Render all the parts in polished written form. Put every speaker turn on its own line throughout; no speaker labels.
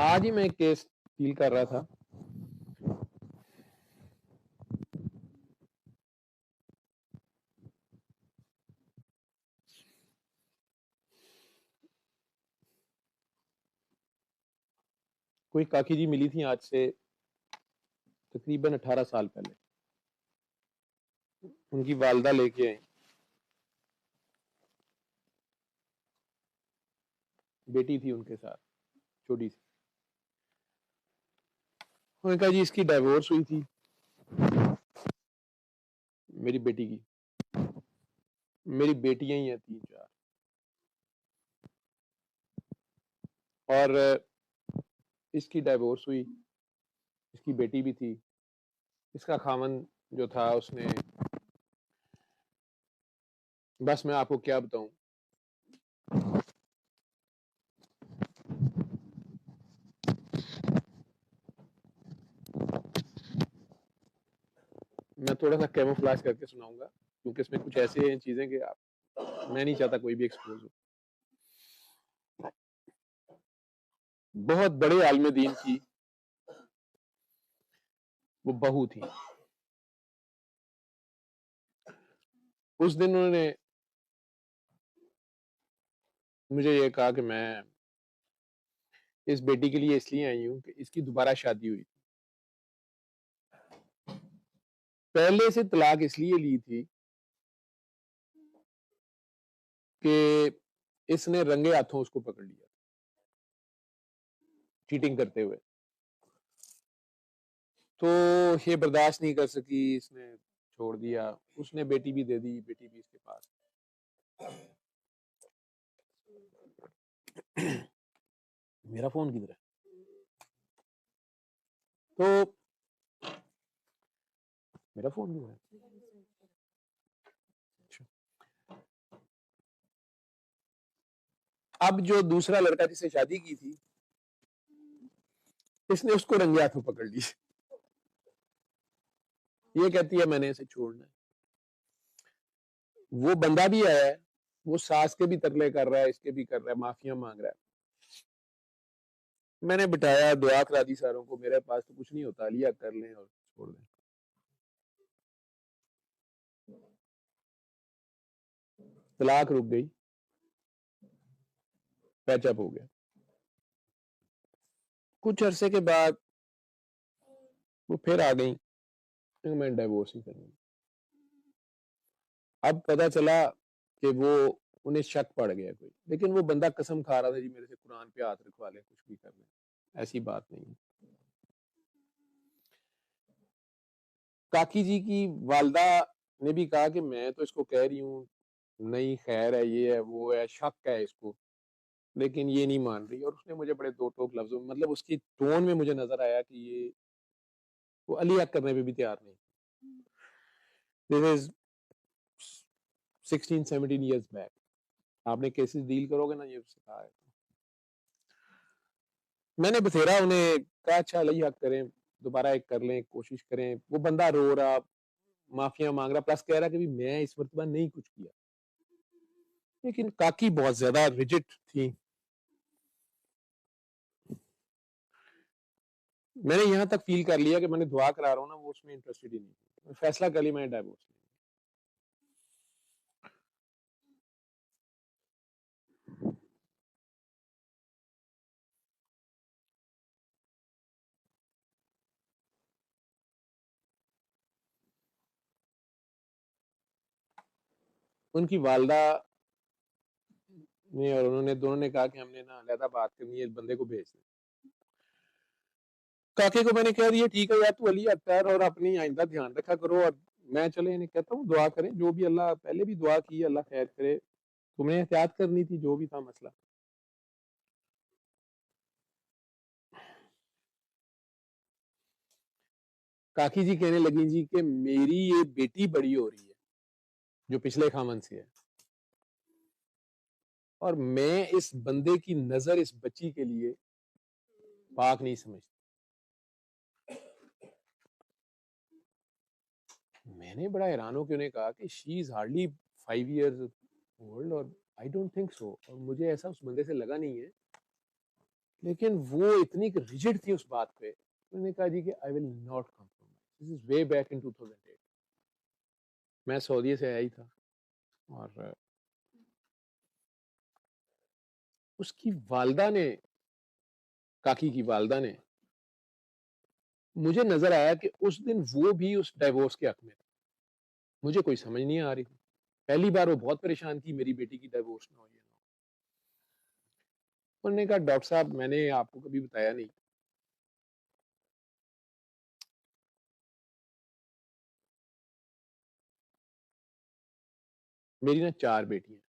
آج ہی میں ایک کیس ڈیل کر رہا تھا. کوئی کاکی جی ملی تھی آج سے تقریباً 18 سال پہلے. ان کی والدہ لے کے آئیں. بیٹی تھی ان کے ساتھ چھوٹی سی. انہوں نے کہا جی اس کی ڈائیورس ہوئی تھی میری بیٹی کی. میری بیٹیاں ہی ہیں 3-4 اور اس کی ڈائیورس ہوئی. اس کی بیٹی بھی تھی. اس کا خاوند جو تھا اس نے بس میں آپ کو کیا بتاؤں. میں تھوڑا سا کیموفلاج کر کے سناؤں گا کیونکہ اس میں کچھ ایسے ہیں چیزیں کہ میں نہیں چاہتا کوئی بھی ایکسپوز ہو. بہت بڑے عالم دین کی وہ بہو تھی. اس دن انہوں نے مجھے یہ کہا کہ میں اس بیٹی کے لیے اس لیے آئی ہوں کہ اس کی دوبارہ شادی ہوئی. پہلے سے طلاق اس لیے لی تھی کہ اس نے رنگے ہاتھوں اس کو پکڑ لیا چیٹنگ کرتے ہوئے. تو یہ برداشت نہیں کر سکی. اس نے چھوڑ دیا. اس نے بیٹی بھی دے دی. بیٹی بھی اس کے پاس. میرا فون کدھر ہے؟ تو میرا فون کدھر ہے؟ اب جو دوسرا لڑکا جس سے شادی کی تھی اس نے اس کو رنگے ہاتھوں پکڑ لی. یہ کہتی ہے میں نے اسے چھوڑنا ہے. وہ بندہ بھی آیا ہے. وہ ساس کے بھی ترلے کر رہا ہے. اس کے بھی کر رہا ہے. معافیاں مانگ رہا ہے. میں نے بٹھایا دعا کرا دی ساروں کو. میرے پاس تو کچھ نہیں ہوتا. لیا کر لیں اور چھوڑ دیں. طلاق رک گئی. پیچ اپ ہو گیا. کچھ عرصے کے بعد وہ پھر آ گئی. میں ڈائیورس ہی کروں. اب پتا چلا کہ وہ انہیں شک پڑ گیا کوئی. لیکن وہ بندہ قسم کھا رہا تھا جی میرے سے قرآن پہ ہاتھ رکھوا لیں کچھ بھی کر لیں. ایسی بات نہیں. کاکی جی کی والدہ نے بھی کہا کہ میں تو اس کو کہہ رہی ہوں نہیں خیر ہے یہ ہے وہ ہے شک ہے اس کو لیکن یہ نہیں مان رہی. اور اس نے مجھے بڑے دو ٹوک لفظوں میں مطلب اس کی ٹون میں مجھے نظر آیا کہ یہ وہ علی حق کرنے پہ بھی تیار نہیں. دس از 16-17 years back. آپ نے کیسز ڈیل کرو گے نا یہ سکھا ہے. میں نے بتھیرا انہیں کہا اچھا علی حق کریں دوبارہ ایک کر لیں کوشش کریں. وہ بندہ رو رہا معافیاں مانگ رہا پلس کہہ رہا کہ میں اس مرتبہ نہیں کچھ کیا. لیکن کاکی بہت زیادہ ریجٹ تھی. میں نے یہاں تک فیل کر لیا کہ میں نے دعا کرا رہا ہوں نا وہ اس میں انٹرسٹڈ ہی نہیں. فیصلہ کر لی میں نے ڈائیورس. ان کی والدہ نے اور انہوں نے دونوں نے کہا کہ ہم نے نا علیحدہ بات کرنی ہے بندے کو بھیج دیں. کاکے کو میں نے کہہ دیا ٹھیک ہے یار تو علی اختر اور اپنی آئندہ دھیان رکھا کرو. اور میں چلے انہیں کہتا ہوں دعا کریں جو بھی اللہ پہلے بھی دعا کی اللہ خیر کرے. تمہیں احتیاط کرنی تھی جو بھی تھا مسئلہ. کاکی جی کہنے لگی جی کہ میری یہ بیٹی بڑی ہو رہی ہے جو پچھلے خامن سے ہے اور میں اس بندے کی نظر اس بچی کے لیے پاک نہیں سمجھتی. میں نے بڑا حیران ہو کے انہیں کہا کہ شی از ہارڈلی 5 years old اور آئی ڈونٹ تھنک سو. اور مجھے ایسا اس بندے سے لگا نہیں ہے لیکن وہ اتنی ریجڈ تھی اس بات پہ. انہوں نے کہا جی کہ I will not compromise. This was way back in 2008. میں سعودیہ سے آیا ہی تھا, اور اس کی والدہ نے, کاکی کی والدہ نے, مجھے نظر آیا کہ اس دن وہ بھی اس ڈائیورس کے حق میں تھا. مجھے کوئی سمجھ نہیں آ رہی تھی. پہلی بار وہ بہت پریشان تھی میری بیٹی کی ڈائیورس نہ ہو, یہ نہ ہو. انہوں نے کہا ڈاکٹر صاحب میں نے آپ کو کبھی بتایا نہیں, میری نا 4 بیٹی ہیں,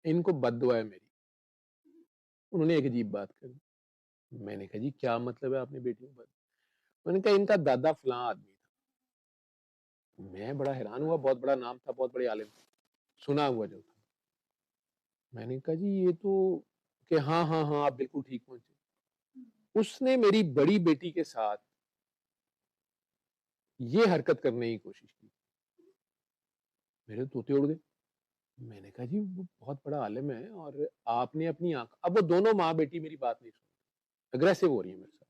ان کو بد دعا ہے میری. انہوں نے ایک عجیب بات کری. میں نے کہا جی کیا مطلب ہے آپ نے بیٹیوں کو بد؟ انہوں نے کہا ان کا دادا فلاں آدمی تھا. میں بڑا حیران ہوا, بہت بڑا نام تھا, بہت بڑے عالم تھے, سنا ہوا جو تھا. میں نے کہا جی یہ تو, کہ ہاں ہاں ہاں آپ بالکل ٹھیک پہنچے. اس نے میری بڑی بیٹی کے ساتھ یہ حرکت کرنے کی کوشش کی. میرے طوطے اڑ گئے. میں نے کہا جی وہ بہت بڑا عالم ہے, اور آپ نے اپنی آنکھ, اب وہ دونوں ماں بیٹی میری بات نہیں سنتی, اگریسو ہو رہی ہیں میرے ساتھ.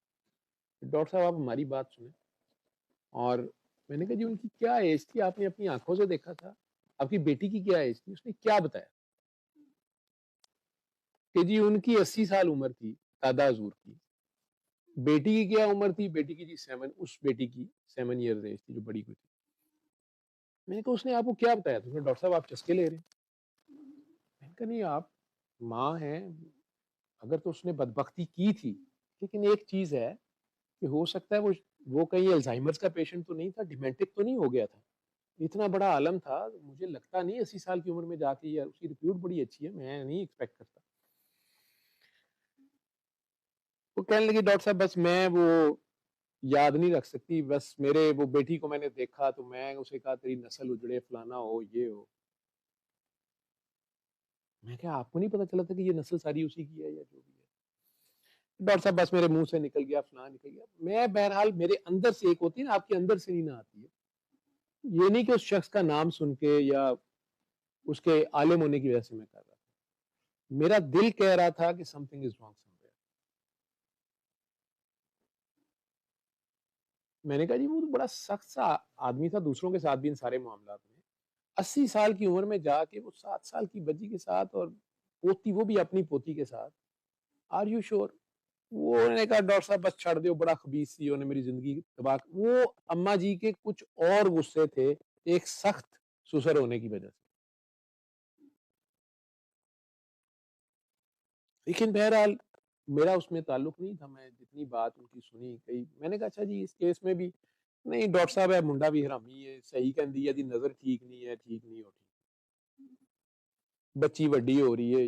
ڈاکٹر صاحب آپ ہماری بات سنیں. اور میں نے کہا جی ان کی کیا ایج تھی, آپ نے اپنی آنکھوں سے دیکھا تھا, آپ کی بیٹی کی کیا ایج تھی؟ اس نے کیا بتایا کہ جی ان کی 80 سال عمر تھی دادا حضور کی. بیٹی کی کیا عمر تھی؟ بیٹی کی جی 7, اس بیٹی کی 7 ایئرز ایج تھی جو بڑی کو تھی. میں نے کہا اس نے آپ کو کیا بتایا؟ تو ڈاکٹر صاحب آپ چسکے لے رہے ہیں. میں نے کہا نہیں آپ ماں ہیں, اگر تو اس نے بدبختی کی تھی, لیکن ایک چیز ہے کہ ہو سکتا ہے وہ کہیں الزائمرز کا پیشنٹ تو نہیں تھا, ڈیمینٹک تو نہیں ہو گیا تھا. اتنا بڑا عالم تھا, مجھے لگتا نہیں 80 سال کی عمر میں جا کے, یا اس کی ریپیوٹ بڑی اچھی ہے, میں نہیں ایکسپیکٹ کرتا. وہ کہنے لگی ڈاکٹر صاحب بس میں وہ یاد نہیں رکھ سکتی, بس میرے وہ بیٹی کو میں نے دیکھا تو میں اسے کہا تیری نسل اجڑے, فلانا ہو, یہ ہو. میں کہا آپ کو نہیں پتا چلا تھا کہ یہ نسل ساری اسی کی ہے یا جو بھی ہے؟ ڈاکٹر صاحب بس میرے منہ سے نکل گیا, فلاں نکل گیا. میں بہرحال میرے اندر سے ایک ہوتی ہے نا, آپ کے اندر سے نہیں نہ آتی ہے. یہ نہیں کہ اس شخص کا نام سن کے یا اس کے عالم ہونے کی وجہ سے میں کر رہا تھا, میرا دل کہہ رہا تھا کہ some thing is wrong some where. میں نے کہا جی وہ تو بڑا سخت سا آدمی تھا دوسروں کے ساتھ بھی ان سارے معاملات میں, 80 سال کی عمر میں جا کے وہ 7 سال کی بچی کے ساتھ, اور پوتی, وہ بھی اپنی پوتی کے ساتھ. آر یو شور؟ وہ انہوں نے کہا ڈاکٹر صاحب بس چھڑ دیو, بڑا خبیث سی, انہوں نے میری زندگی تباہ. وہ اما جی کے کچھ اور غصے تھے ایک سخت سسر ہونے کی وجہ سے. لیکن بہرحال میرا اس میں تعلق نہیں تھا. میں جتنی بات ان کی سنی کئی, میں نے کہا اچھا جی اس کیس میں بھی نہیں ڈاکٹر صاحب ہے منڈا بھی حرامی ہے, صحیح کہہ دی ہے جی, نظر ٹھیک نہیں ہے, ٹھیک نہیں ہوتی, بچی وڈی ہو رہی ہے.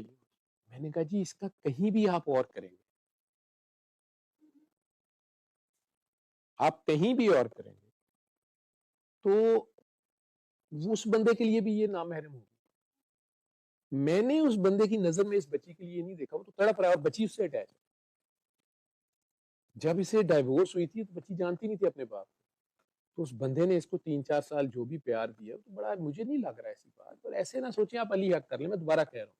میں نے کہا جی اس کا کہیں بھی آپ اور کریں گے, آپ کہیں بھی اور کریں گے تو اس بندے کے لیے بھی یہ نامحرم ہوگی. میں نے اس بندے کی نظر میں اس بچی کے لیے نہیں دیکھا, وہ تو تڑپ رہا ہے, اور بچی اس سے اٹیچ ہے. جب اسے ڈائیورس ہوئی تھی تو بچی جانتی نہیں تھی اپنے باپ کو, تو اس بندے نے اس کو 3-4 سال جو بھی پیار دیا, تو بڑا مجھے نہیں لگ رہا ایسی بات. اور ایسے نہ سوچیں آپ علی حق کر لیں, میں دوبارہ کہہ رہا ہوں.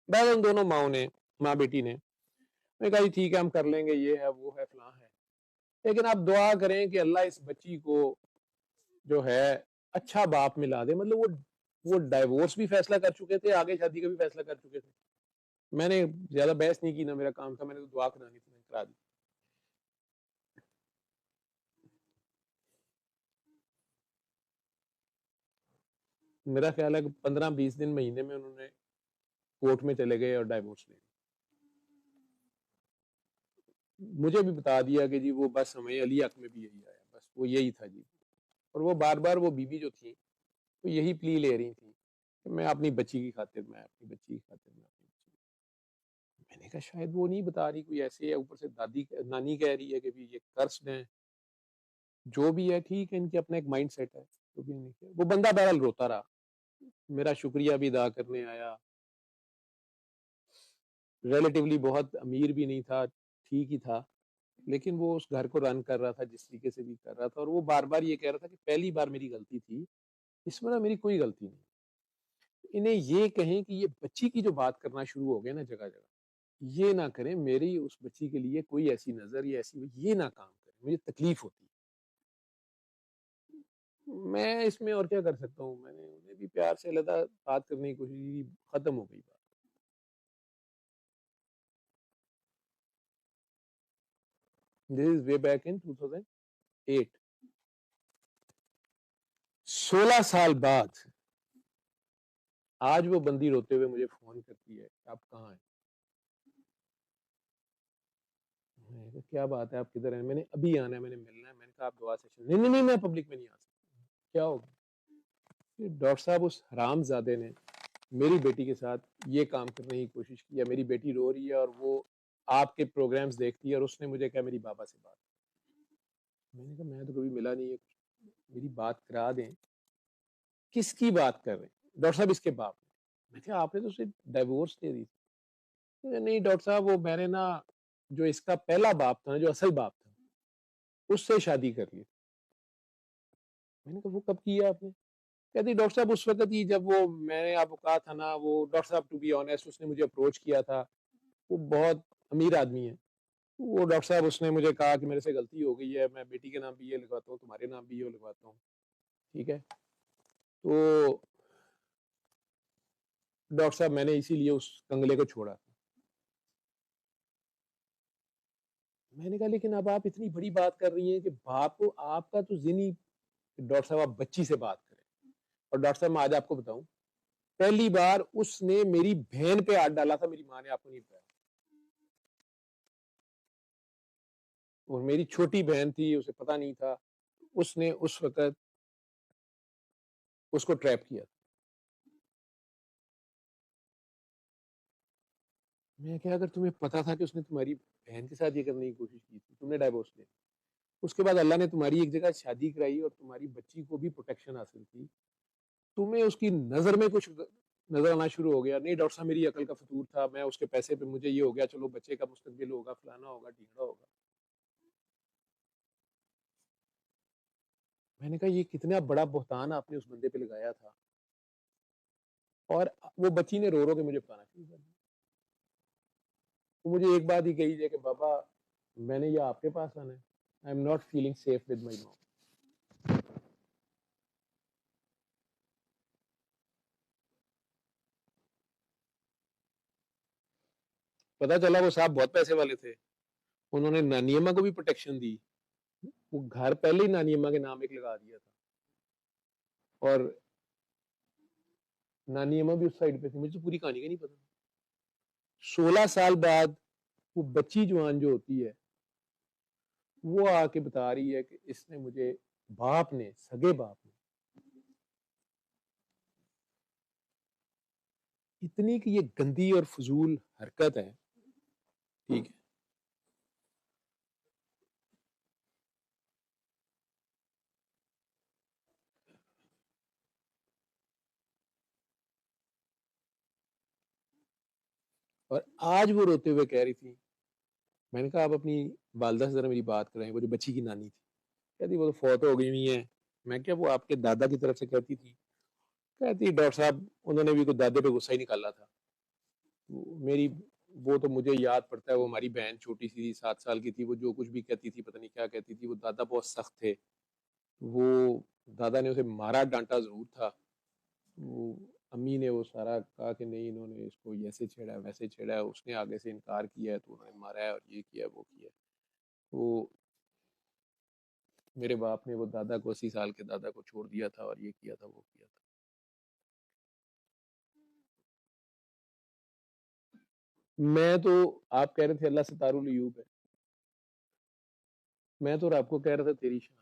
بہرحال ان دونوں ماؤں نے, ماں بیٹی نے, میں کہا جی ٹھیک ہے ہم کر لیں گے, یہ ہے وہ ہے فلاں ہے, لیکن آپ دعا کریں کہ اللہ اس بچی کو جو ہے اچھا باپ ملا دے. مطلب وہ ڈائیورس بھی فیصلہ کر چکے تھے, آگے شادی کا بھی فیصلہ کر چکے تھے. میں نے زیادہ بحث نہیں کی, نہ میرا کام تھا, میں نے تو دعا کرانی تھی, میں نے کرا دی. میرا خیال ہے کہ 15-20 دن مہینے میں انہوں نے کورٹ میں چلے گئے اور ڈائیورس لے. مجھے بھی بتا دیا کہ جی وہ بس ہمیں علی حق میں بھی یہی آیا, بس وہ یہی تھا جی. اور وہ بار بار وہ بیوی جو تھی وہ یہی پلی لے رہی تھی کہ میں اپنی بچی کی خاطر, میں اپنی بچی کی خاطر, میں اپنی بچی. میں نے کہا شاید وہ نہیں بتا رہی, کوئی ایسے ہے, اوپر سے دادی نانی کہہ رہی ہے کہ بھی یہ کرسڈ ہیں, جو بھی ہے ٹھیک ہے, ان کے اپنا ایک مائنڈ سیٹ ہے. جو بھی نہیں کیا, وہ بندہ بہرحال روتا رہا, میرا شکریہ بھی ادا کرنے آیا. ریلیٹیولی بہت امیر بھی نہیں تھا, ٹھیک ہی تھا, لیکن وہ اس گھر کو رن کر رہا تھا جس طریقے سے بھی کر رہا تھا. اور وہ بار بار یہ کہہ رہا تھا کہ پہلی بار میری غلطی تھی, اس میں نا میری کوئی غلطی نہیں. انہیں یہ کہیں کہ یہ بچی کی جو بات کرنا شروع ہو گئے نا جگہ جگہ، یہ نہ کریں، میری اس بچی کے لیے کوئی ایسی نظر یا ایسی یہ نہ کام کریں، مجھے تکلیف ہوتی ہے۔ میں اس میں اور کیا کر سکتا ہوں؟ میں نے انہیں بھی پیار سے علیحدہ بات کرنے کی کوشش کی، ختم ہو گئی بات۔ دس از وے بیک ان 2008۔ 16 سال بعد آج وہ بندی روتے ہوئے مجھے فون کرتی ہے کہ آپ کہاں ہیں؟ میں نے کہا کیا بات ہے، آپ کدھر ہیں؟ میں نے ابھی آنا ہے، میں نے ملنا ہے۔ میں نے کہا آپ دعا سیشن، نہیں نہیں نہیں، میں پبلک میں نہیں آ سکتا۔ کیا ہو گیا؟ ڈاکٹر صاحب اس حرام زادے نے میری بیٹی کے ساتھ یہ کام کرنے کی کوشش کی ہے۔ میری بیٹی رو رہی ہے اور وہ آپ کے پروگرامز دیکھتی ہے، اور اس نے مجھے کہا میری بابا سے بات۔ میں نے کہا میں تو کبھی ملا نہیں ہے، میری بات کرا دیں۔ کس کی بات کر رہے ہیں؟ ڈاکٹر صاحب اس کے باپ نے۔ میں کہا آپ نے تو اسے ڈائیورس دے دی تھی۔ نہیں ڈاکٹر صاحب، وہ میں نے نا جو اس کا پہلا باپ تھا نا، جو اصل باپ تھا، اس سے شادی کر لی۔ میں نے کہا وہ کب کیا آپ نے؟ کہتی ڈاکٹر صاحب اس وقت ہی جب وہ میں نے آپ کو کہا تھا نا، وہ ڈاکٹر صاحب ٹو بی آنیسٹ اس نے مجھے اپروچ کیا تھا، وہ بہت امیر آدمی ہے، وہ ڈاکٹر صاحب اس نے مجھے کہا کہ میرے سے غلطی ہو گئی ہے، میں بیٹی کے نام بھی یہ لگواتا ہوں، تمہارے نام بھی یہ لگواتا ہوں، ٹھیک ہے؟ تو ڈاکٹر صاحب میں نے اسی لیے اس کنگلے کو چھوڑا۔ میں نے کہا لیکن اب آپ اتنی بڑی بات کر رہی ہیں کہ باپ کو آپ کا تو ذہنی، ڈاکٹر صاحب آپ بچی سے بات کریں۔ اور ڈاکٹر صاحب میں آج آپ کو بتاؤں، پہلی بار اس نے میری بہن پہ ہاتھ ڈالا تھا، میری ماں نے آپ کو نہیں بتایا، اور میری چھوٹی بہن تھی، اسے پتا نہیں تھا، اس نے اس وقت اس کو ٹریپ کیا تھا۔ میں کہا اگر تمہیں پتا تھا کہ اس نے تمہاری بہن کے ساتھ یہ کرنے کی کوشش کی تھی، تم نے ڈائیورس لے، اس کے بعد اللہ نے تمہاری ایک جگہ شادی کرائی اور تمہاری بچی کو بھی پروٹیکشن حاصل کی، تمہیں اس کی نظر میں کچھ نظر آنا شروع ہو گیا، نہیں ڈاکٹر صاحب میری عقل کا فطور تھا، میں اس کے پیسے پہ مجھے یہ ہو گیا، چلو بچے کا مستقبل ہوگا، فلانا ہوگا، ڈھیگڑا ہوگا۔ میں نے کہا یہ کتنا بڑا بہتان آپ نے اس بندے پہ لگایا تھا، اور وہ بچی نے رو رو کے مجھے بتانا شروع کر دیا۔ وہ مجھے ایک بات ہی کہی ہے کہ بابا میں نے یہ آپ کے پاس آنا ہے، I'm not feeling safe with my mom. پتا چلا وہ صاحب بہت پیسے والے تھے، انہوں نے نانی اماں کو بھی پروٹیکشن دی، وہ گھر پہلے ہی نانی اماں کے نام ایک لگا دیا تھا، اور نانی اماں بھی اس سائڈ پہ تھی، مجھے تو پوری کہانی کا نہیں پتا۔ 16 سال بعد وہ بچی جوان جو ہوتی ہے وہ آ کے بتا رہی ہے کہ اس نے مجھے، باپ نے، سگے باپ نے، اتنی کہ یہ گندی اور فضول حرکت ہے، ٹھیک ہے؟ اور آج وہ روتے ہوئے کہہ رہی تھی، میں نے کہا آپ اپنی والدہ سے ذرا میری بات کریں، وہ جو بچی کی نانی تھی، کہتی وہ تو فوت ہو گئی ہوئی ہیں۔ میں کیا وہ آپ کے دادا کی طرف سے کہتی تھی؟ کہتی ڈاکٹر صاحب انہوں نے بھی کوئی دادے پہ غصہ ہی نکالا تھا، میری وہ تو مجھے یاد پڑتا ہے، وہ ہماری بہن چھوٹی سی تھی، 7 سال کی تھی، وہ جو کچھ بھی کہتی تھی پتہ نہیں کیا کہتی تھی، وہ دادا بہت سخت تھے، وہ دادا نے اسے مارا ڈانٹا ضرور تھا، وہ امی نے وہ سارا کہا کہ نہیں انہوں نے اس کو ایسے چھیڑا ہے ویسے چھیڑا ہے، اس نے آگے سے انکار کیا ہے تو انہوں نے مارا ہے اور یہ کیا ہے وہ کیا ہے۔ وہ میرے باپ نے وہ دادا کو 80 سال کے دادا کو چھوڑ دیا تھا اور یہ کیا تھا وہ کیا تھا۔ میں تو، آپ کہہ رہے تھے اللہ سے تار العیوب ہے، میں تو رب کو کہہ رہا تھا تیری شان،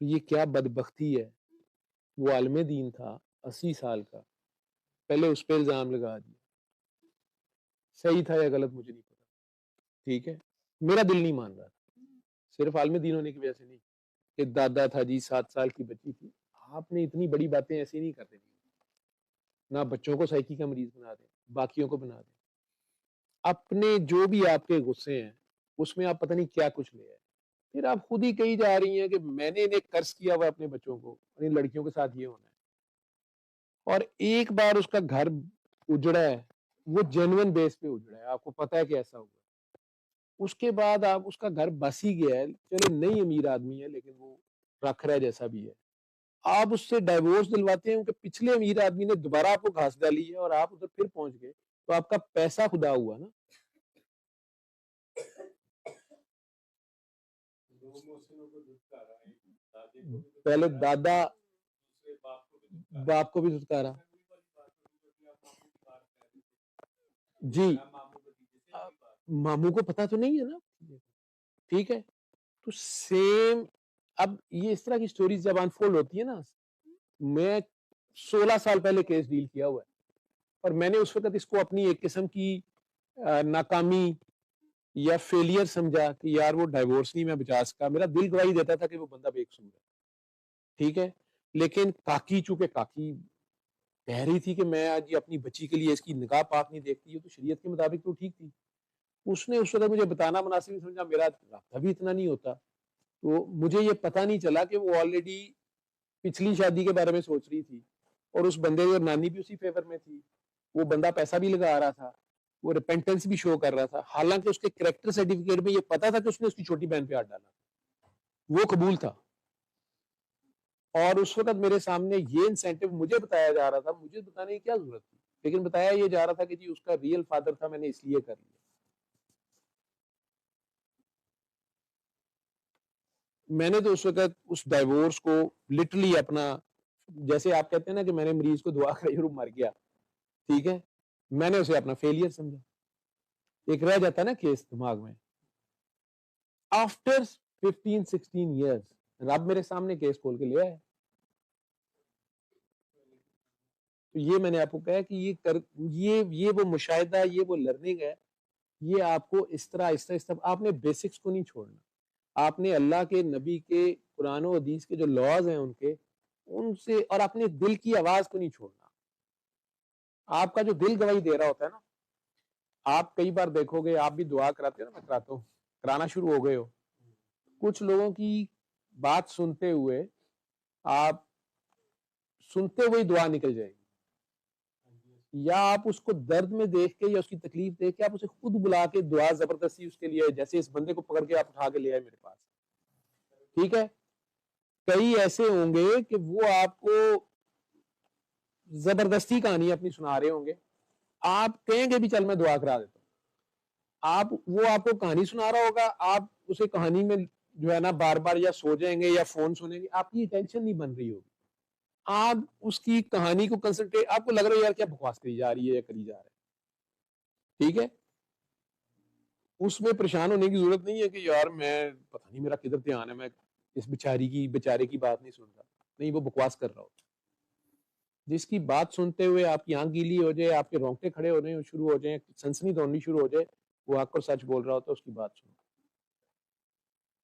یہ کیا بدبختی ہے۔ وہ عالم دین تھا، 80 سال کا، پہلے اس پہ الزام لگا دیا، صحیح تھا یا غلط مجھے نہیں پتا، ٹھیک ہے؟ میرا دل نہیں مان رہا تھا، صرف عالم دین ہونے کی وجہ سے نہیں، کہ دادا تھا جی، 7 سال کی بچی تھی۔ آپ نے اتنی بڑی باتیں ایسی نہیں کرتے، نہ بچوں کو سائیکی کا مریض بنا دیں، باقیوں کو بنا دیں، اپنے جو بھی آپ کے غصے ہیں اس میں آپ پتہ نہیں کیا کچھ لے آئے، پھر آپ خود ہی کہی جا رہی ہیں کہ میں نے انہیں قرض کیا ہوا اپنے بچوں کو، اور ان لڑکیوں کے ساتھ یہ ہونا ہے۔ اور ایک بار اس کا گھر اجڑا ہے، وہ جینون بیس پہ اجڑا ہے، آپ کو پتا ہے کہ ایسا ہوا، اس کے بعد آپ اس کا گھر بس ہی گیا ہے، چلے نہیں امیر آدمی ہے لیکن وہ رکھ رہا ہے جیسا بھی ہے، آپ اس سے ڈائیورس دلواتے ہیں کہ پچھلے امیر آدمی نے دوبارہ آپ کو گھاس ڈالی ہے اور آپ ادھر پھر پہنچ گئے، تو آپ کا پیسہ خدا ہوا نا. پہلے دادا باپ کو بھی دھتکارا. جی ماموں کو پتا تو نہیں ہے نا، ٹھیک ہے. تو سیم اب یہ اس طرح کی سٹوریز جب انفولڈ ہوتی ہے نا، میں 16 سال پہلے کیس ڈیل کیا ہوا ہے اور میں نے اس وقت اس کو اپنی ایک قسم کی ناکامی یا فیلئر سمجھا کہ یار وہ ڈائیورس نہیں میں بچا سکا، میرا دل گواہی دیتا تھا کہ وہ بندہ بے قصور ہے، ٹھیک ہے. لیکن کاکی چونکہ کاکی کہہ رہی تھی کہ میں آج اپنی بچی کے لیے اس کی نکاح پاک نہیں دیکھتی، ہے تو شریعت کے مطابق تو ٹھیک تھی. اس نے اس وقت مجھے بتانا مناسب نہیں سمجھا، میرا رابطہ بھی اتنا نہیں ہوتا، تو مجھے یہ پتہ نہیں چلا کہ وہ آلریڈی پچھلی شادی کے بارے میں سوچ رہی تھی اور اس بندے کی نانی بھی اسی فیور میں تھی، وہ بندہ پیسہ بھی لگا رہا تھا، وہ ریپینٹنس بھی شو کر رہا تھا، حالانکہ اس کے کریکٹر سرٹیفکیٹ میں یہ پتا تھا کہ اس نے اس کی چھوٹی بہن پہ ہاتھ ڈالا، وہ قبول تھا. اور اس وقت میرے سامنے یہ انسینٹو مجھے بتایا جا رہا تھا، مجھے بتانے کی کیا ضرورت تھی، لیکن بتایا یہ جا رہا تھا کہ جی اس کا ریئل فادر تھا، میں نے اس لیے کر لیا. میں نے تو اس وقت اس ڈائیورس کو لٹرلی اپنا، جیسے آپ کہتے ہیں نا کہ میں نے مریض کو دعا کرائی اور وہ مر گیا، ٹھیک ہے، میں نے اسے اپنا فیلئر سمجھا. ایک رہ جاتا ہے نا کیس دماغ میں. آفٹر 15-16 ایئرس رب میرے سامنے کیس کھول کے لیا ہے. تو یہ میں نے آپ کو کہا کہ یہ وہ مشاہدہ، یہ وہ لرننگ ہے، یہ آپ کو اس طرح آپ نے بیسکس کو نہیں چھوڑنا، آپ نے اللہ کے نبی کے قرآن و حدیث کے جو لاز ہیں ان سے، اور اپنے دل کی آواز کو نہیں چھوڑنا. آپ کا جو دل گواہی دے رہا ہوتا ہے نا، آپ کئی بار دیکھو گے، آپ بھی دعا کراتے ہو نا، میں کراتا ہوں، کرانا شروع ہو گئے ہو، کچھ لوگوں کی بات سنتے ہوئے آپ سنتے ہوئے دعا نکل جائے گی، یا آپ اس کو درد میں دیکھ کے یا اس کی تکلیف دیکھ کے آپ اسے خود بلا کے دعا زبردستی اس کے لیے، جیسے اس بندے کو پکڑ کے آپ اٹھا کے لے آئے میرے پاس، ٹھیک ہے. کئی ایسے ہوں گے کہ وہ آپ کو زبردستی کہانی اپنی سنا رہے ہوں گے، آپ کہیں گے بھی چل میں دعا کرا دیتا ہوں، وہ آپ کو کہانی سنا رہا ہوگا، آپ اسے کہانی میں جو ہے نا بار بار یا سو جائیں گے یا فون سنیں گے، آپ کی ٹینشن نہیں بن رہی ہوگی، آپ اس کی کہانی کو کنسنٹریٹ، آپ کو لگ رہا ہے یار کیا بکواس کری جا رہی ہے یا کری جا رہا ہے، ٹھیک ہے. اس میں پریشان ہونے کی ضرورت نہیں ہے کہ یار میں پتہ نہیں میرا کدھر دھیان ہے، میں اس بیچارے کی بات نہیں سن رہا، نہیں، وہ بکواس کر رہا ہوتا. جس کی بات سنتے ہوئے آپ کی آنکھ گیلی ہو جائے، آپ کے رونگٹے کھڑے ہونے شروع ہو جائیں، سنسنی دوڑنی شروع ہو جائے، وہ آپ کو سچ بول رہا ہوتا ہے، اس کی بات سنو.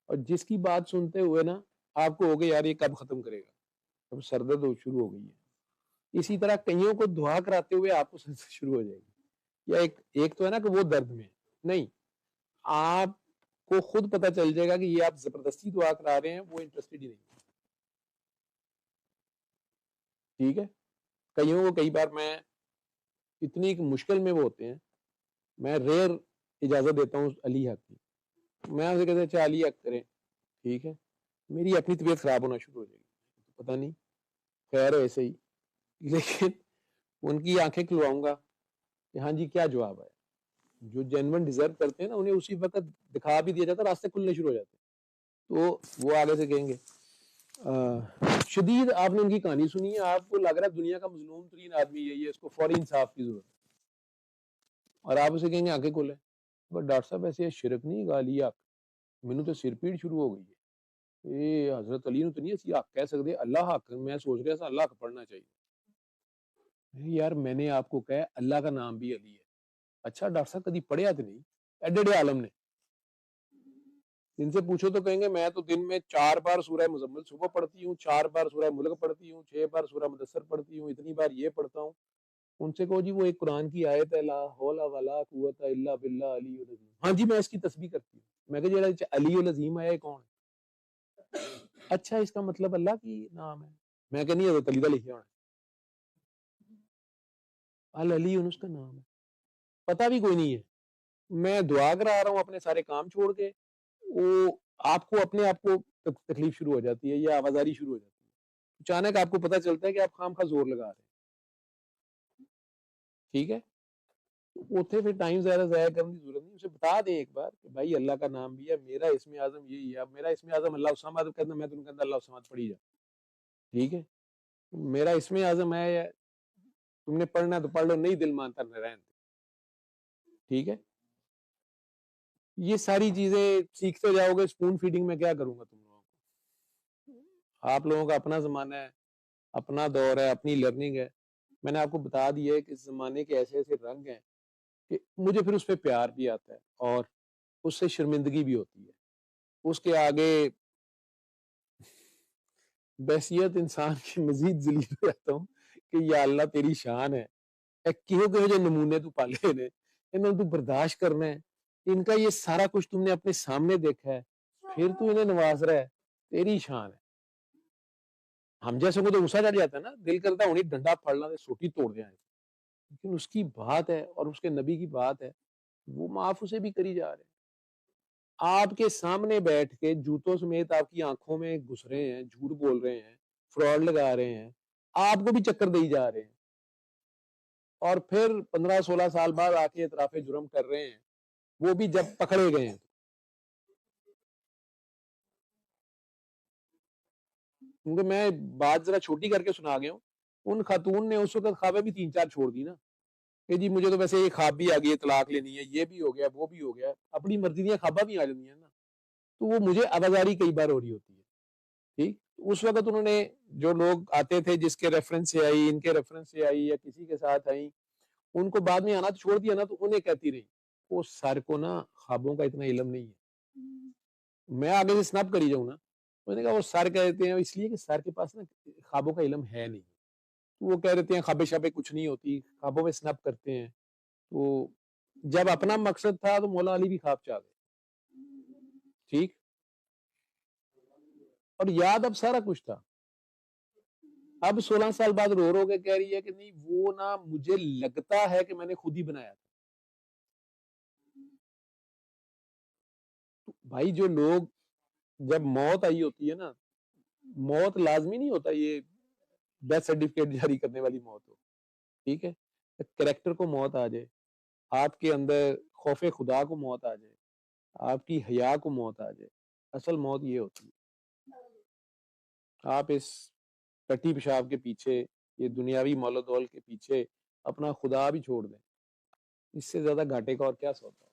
اور جس کی بات سنتے ہوئے نا آپ کو ہو گیا یار یہ کب ختم کرے گا، اب سردرد شروع ہو گئی ہے، اسی طرح کئیوں کو دعا کراتے ہوئے آپ کو سردرد شروع ہو جائے گی. یا ایک تو ہے نا کہ وہ درد میں نہیں، آپ کو خود پتا چل جائے گا کہ یہ آپ زبردستی دعا کرا رہے ہیں، وہ انٹرسٹڈ ہی نہیں، ٹھیک ہے. کئیوں کو کئی بار میں اتنی مشکل میں وہ ہوتے ہیں، میں ریئر اجازت دیتا ہوں علی حق کی، میں اسے کہتے ہیں اچھا علی حق کریں، ٹھیک ہے، میری اپنی طبیعت خراب ہونا شروع ہو جائے گی، پتہ نہیں، خیر ہے ایسے ہی، لیکن ان کی آنکھیں کھلواؤں گا کہ ہاں جی کیا جواب ہے. جو جینون ڈیزرو کرتے ہیں نا انہیں اسی وقت دکھا بھی دیا جاتا ہے، راستے کھلنے شروع ہو جاتے ہیں، تو وہ آگے سے کہیں گے. شدید آپ نے ان کی کہانی سنی ہے، آپ کو لگ رہا ہے دنیا کا مظلوم ترین آدمی ہے یہ، اس کو فوری انصاف کی ضرورت ہے، اور آپ اسے کہیں گے آنکھیں کھولیں. بٹ ڈاکٹر صاحب ایسے شرک نہیں گالی حق، مینوں تو سر پیڑ شروع ہو گئی ہے، اے حضرت علی نو تو نہیں اسی حق کہہ سکتے، اللہ حق، میں سوچ رہا تھا اللہ حق پڑھنا چاہیے. یار میں نے آپ کو کہا اللہ کا نام بھی علی ہے. اچھا ڈاکٹر صاحب کبھی پڑھیا تو نہیں؟ ایڈے عالم نے، ان سے پوچھو تو کہیں گے میں تو دن میں 4 بار سورہ مزمل صبح پڑھتی ہوں، 4 بار سورہ ملک پڑھتی ہوں، 6 بار سورہ مدثر پڑھتی ہوں، اتنی بار یہ پڑھتا ہوں. ان سے کہو جی وہ ایک قرآن کی آیت ہے لا حول ولا قوت الا باللہ علی العظیم، ہاں جی میں اس کی تسبیح کرتی ہوں. میں کہ جی علی العظیم آیا کون ہے؟ اچھا اس کا مطلب اللہ کی نام ہے. میں کہ نہیں حضرت علی کا لکھا ہونا. العلی اس کا نام ہے، پتہ بھی کوئی نہیں ہے. میں دعا کرا رہا ہوں اپنے سارے کام چھوڑ کے، وہ آپ کو اپنے آپ کو تکلیف شروع ہو جاتی ہے یا آوازاری شروع ہو جاتی ہے، اچانک آپ کو پتہ چلتا ہے کہ آپ خام خواہ زور لگا رہے ہیں. ٹھیک ہے، اتنے پھر ٹائم زیادہ ضائع کرنے کی ضرورت نہیں، اسے بتا دیں ایک بار کہ بھائی اللہ کا نام بھی ہے، میرا اسم اعظم یہی ہے، اب میرا اسم اعظم اللہ الصمد کہنا، میں تم کہتا اللہ الصمد پڑھی جا. ٹھیک ہے، میرا اسم اعظم ہے، تم نے پڑھنا تو پڑھ لو، نہیں دل مانتا نہ رہن دے. ٹھیک ہے، یہ ساری چیزیں سیکھتے جاؤ گے. اسپون فیڈنگ میں کیا کروں گا تم لوگوں کو؟ آپ لوگوں کا اپنا زمانہ ہے، اپنا دور ہے، اپنی لرننگ ہے. میں نے آپ کو بتا دیا ہے کہ اس زمانے کے ایسے ایسے رنگ ہیں کہ مجھے پھر اس پہ پیار بھی آتا ہے اور اس سے شرمندگی بھی ہوتی ہے. اس کے آگے بحثیت انسان کی مزید ذلیل ہو جاتا ہوں کہ یا اللہ تیری شان ہے، کہو کہ جو نمونے تو پالے نے انہوں نے تو برداشت کرنا ہے، ان کا یہ سارا کچھ تم نے اپنے سامنے دیکھا ہے، پھر تو انہیں نواز رہا ہے، تیری شان ہے. ہم جیسے کو تو غصہ چڑھ جاتا ہے نا، دل کرتا انہیں ڈنڈا پھڑنا دے، سوٹی توڑ دیں. لیکن اس کی بات ہے اور اس کے نبی کی بات ہے، وہ معاف اسے بھی کری جا رہے ہیں. آپ کے سامنے بیٹھ کے جوتوں سمیت آپ کی آنکھوں میں گھس رہے ہیں، جھوٹ بول رہے ہیں، فراڈ لگا رہے ہیں، آپ کو بھی چکر دے جا رہے ہیں، اور پھر 15-16 سال بعد آ کے اعتراف جرم کر رہے ہیں، وہ بھی جب پکڑے گئے ہیں. کیونکہ میں بات ذرا چھوٹی کر کے سنا گیا ہوں. ان خاتون نے اس وقت خوابیں بھی 3-4 چھوڑ دی نا کہ جی مجھے تو ویسے یہ خواب بھی آ گئی ہے، طلاق لینی ہے، یہ بھی ہو گیا، وہ بھی ہو گیا. اپنی مرضی دیا خوابہ بھی آ جاتی ہیں نا، تو وہ مجھے آوازاری کئی بار ہو رہی ہوتی ہے. ٹھیک، اس وقت انہوں نے جو لوگ آتے تھے جس کے ریفرنس سے آئی، ان کے ریفرنس سے آئی یا کسی کے ساتھ آئی، ان کو بعد میں آنا تو چھوڑ دیا نا، تو انہیں کہتی رہی وہ سر کو نا خوابوں کا اتنا علم نہیں ہے. میں آگے سے سنپ کری جاؤں نا، میں نے کہا وہ سر کہتے ہیں اس لیے کہ سر کے پاس نا خوابوں کا علم ہے نہیں. وہ کہہ دیتے ہیں خوابیں شابیں کچھ نہیں ہوتی، خوابوں میں سنپ کرتے ہیں. تو جب اپنا مقصد تھا تو مولا علی بھی خواب چاہ گئے. ٹھیک، اور یاد اب سارا کچھ تھا. اب 16 سال بعد رو رو کے کہہ رہی ہے کہ نہیں وہ نا مجھے لگتا ہے کہ میں نے خود ہی بنایا تھا. بھائی جو لوگ جب موت آئی ہوتی ہے نا، موت لازمی نہیں ہوتا یہ ڈیتھ سرٹیفکیٹ جاری کرنے والی موت ہو. ٹھیک ہے، کریکٹر کو موت آ جائے، آپ کے اندر خوف خدا کو موت آ جائے، آپ کی حیا کو موت آ جائے، اصل موت یہ ہوتی ہے. آپ اس کٹی پیشاب کے پیچھے، یہ دنیاوی مول و دول کے پیچھے اپنا خدا بھی چھوڑ دیں، اس سے زیادہ گھاٹے کا اور کیا سودا.